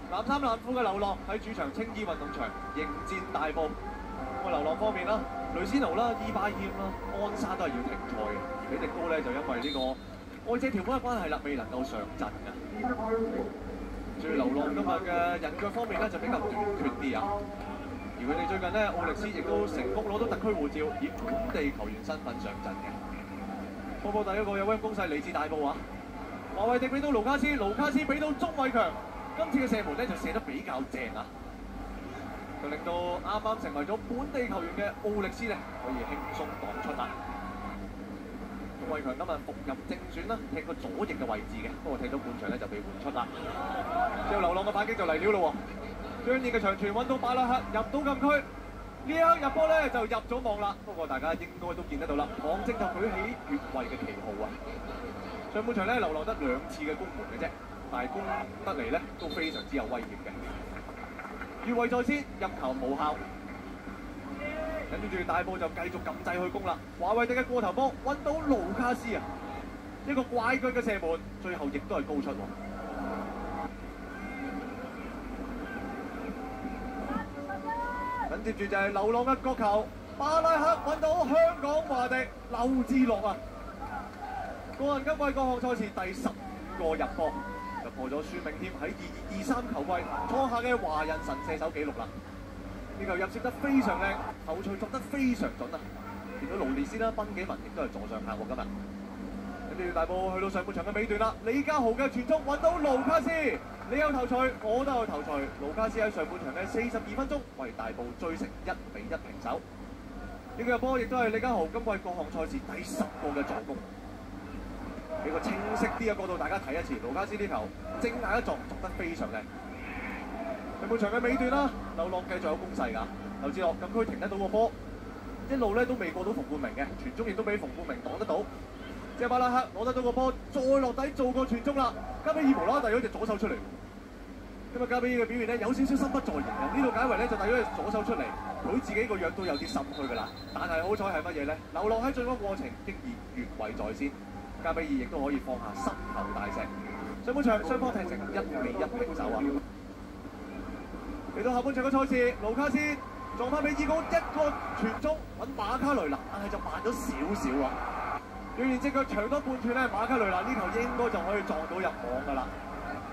藍衫藍褲嘅流浪喺主場青衣運動場迎戰大埔。咁啊，流浪方面啦，雷斯奴啦、伊巴謙啦、安山都係要停賽嘅，而比迪高咧就因為呢個外借條款嘅關係啦，未能夠上陣嘅。至於流浪今日嘅人腳方面咧就比較短缺啲啊。而佢哋最近咧，奧力斯亦都成功攞到特區護照，以本地球員身份上陣嘅。波波第一個有威攻勢嚟自大埔啊！華為迪俾到盧卡斯，盧卡斯俾到鍾偉強，今次嘅射門咧就射得比較正啊！就令到啱啱成為咗本地球員嘅奧力斯咧可以輕鬆擋出啦。鍾偉強今日復入正選啦，踢個左翼嘅位置嘅，不過踢到半場咧就被換出啦。之後流浪嘅反擊就嚟了咯喎！張燕嘅長傳揾到巴拉克入到禁區，呢一刻入波咧就入咗網啦。不過大家應該都見得到啦，網正就舉起越位嘅旗號啊！上半場咧流浪得2次嘅攻門嘅啫，但係攻得嚟咧都非常之有威脅嘅。越位在先，入球無效。跟住大埔就繼續撳掣去攻啦。華為迪嘅過頭波揾到盧卡斯啊，一個怪腳嘅射門，最後亦都係高出喎。緊接住就係流浪嘅角球，巴拉克揾到香港華迪劉志樂啊！個人今季各項賽事第15個入波，就破咗孫銘謙喺22-23球季創下嘅華人神射手紀錄啦！呢球入射得非常靚，頭槌作得非常準啊！見到勞列斯啦、賓紀文亦都係座上客喎今日。跟住大埔去到上半場嘅尾段啦，李家豪嘅傳中揾到盧卡斯，你有頭槌，我都有頭槌。盧卡斯喺上半場嘅42分鐘為大埔追成1-1平手。呢個入波亦都係李家豪今季各項賽事第10個嘅助攻。俾個清晰啲嘅角度大家睇一次，盧卡斯呢球正眼一撞，撞得非常靚。上半場嘅尾段啦，流浪繼續有攻勢㗎，劉志樂禁區停得到個波，一路咧都未過到馮冠明嘅，傳中亦都俾馮冠明擋得到。即係巴拉克攞得到個波，再落底做個傳中啦。加比爾無啦啦遞咗隻左手出嚟，今日加比爾嘅表現咧有少少心不在焉嘅，呢度解圍咧就遞咗隻左手出嚟，佢自己個樣都有啲心虛㗎啦。但係好彩係乜嘢咧？流浪喺進攻過程經已越位在先，加比爾亦都可以放下心頭大石。上半場雙方踢成1-1平手啊！嚟到下半場嘅賽事，盧卡斯撞翻俾伊高一個傳中揾馬卡雷納，但係就慢咗少少啊！表現隻腳長多半寸咧，馬卡雷納呢球應該就可以撞到入網㗎啦。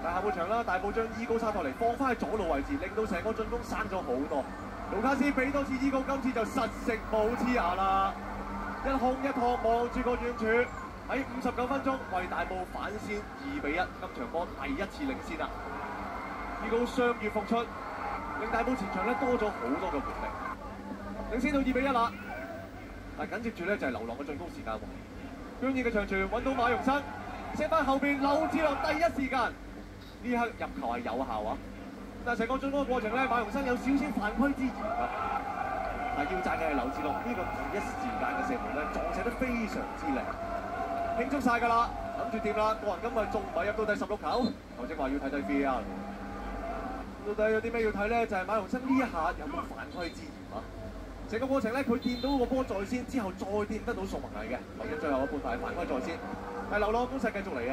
但係下半場啦，大埔將伊高沙托尼放翻喺左路位置，令到成個進攻生咗好多。盧卡斯俾多次伊高，今次就實食冇黐牙啦！一控一托望住個遠處，喺59分鐘為大埔反先2-1，今場波第一次領先啦！伊高雙月復出，令大埔前場咧多咗好多嘅活力，領先到2-1啦。但緊接住咧就係流浪嘅進攻時間喎。張燕嘅長傳揾到馬容生，射翻後邊劉志樂第一時間，呢刻入球係有效啊！但係成個進攻嘅過程咧，馬容生有少少犯規之嫌㗎。但係要讚嘅係劉志樂呢個第一時間嘅射門咧，撞射得非常之靚，慶祝晒㗎啦，諗住掂啦。個人今日仲唔係入到第16球，頭先話要睇睇 VAR。到底有啲咩要睇咧？就係馬容生呢一下有冇犯規之嫌啊？成個過程咧，佢掂到個波在先，之後再掂得到宋文毅嘅，留咗最後嘅判罰係犯規在先。但係流浪攻勢繼續嚟嘅，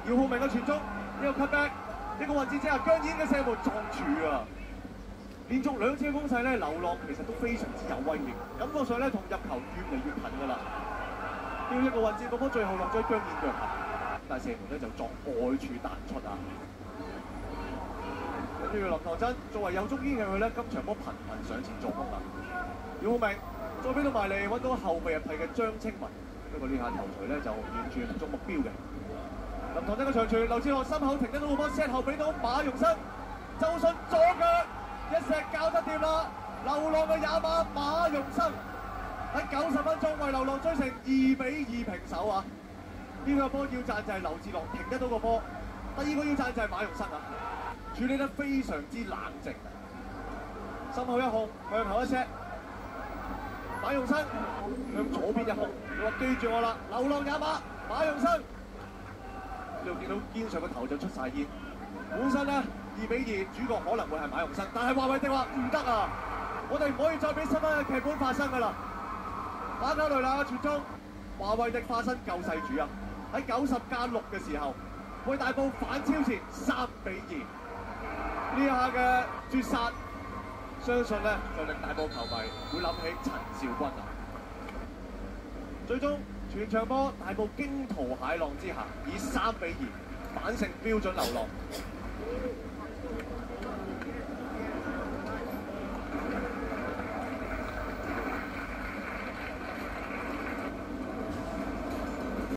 姚浩明嘅傳中，呢個 cutback，呢個位置之下姜燕嘅射門撞柱啊！連續2次嘅攻勢咧，流浪其實都非常之有威脅，感覺上咧同入球越嚟越近㗎啦。呢一個位置個波最後落咗姜燕腳下，但係射門咧就撞外柱彈出啊！跟住林唐真作為右中堅嘅佢咧，今場波頻頻上前助攻啦。姚浩明再俾到埋嚟，揾到後備入替嘅張清文，不過呢下頭槌咧就完全唔中目標嘅。林唐真嘅長傳，劉志樂心口停得到個波 set 後俾到馬容生，就信左腳一石搞得掂啦！流浪嘅廿碼馬容生喺90分鐘為流浪追成2-2平手啊！呢個波要讚就係劉志樂停得到個波，第二個要讚就係馬容生啊！處理得非常之冷靜，心口一控，向後一 set， 馬容生向左邊一控，佢話記住我啦，流浪廿碼，馬容生，呢度見到肩上個頭就出晒煙，本身咧2-2，主角可能會係馬容生，但係華為迪話唔得啊，我哋唔可以再俾新嘅劇本發生㗎啦，馬卡雷納傳中，華為迪化身救世主啊！喺90+6嘅時候，為大埔反超前3-2。呢下嘅絕殺，相信咧就令大埔球迷會諗起陳肇鈞啊！最終全場波大埔驚濤駭浪之下，以3-2反勝標準流浪。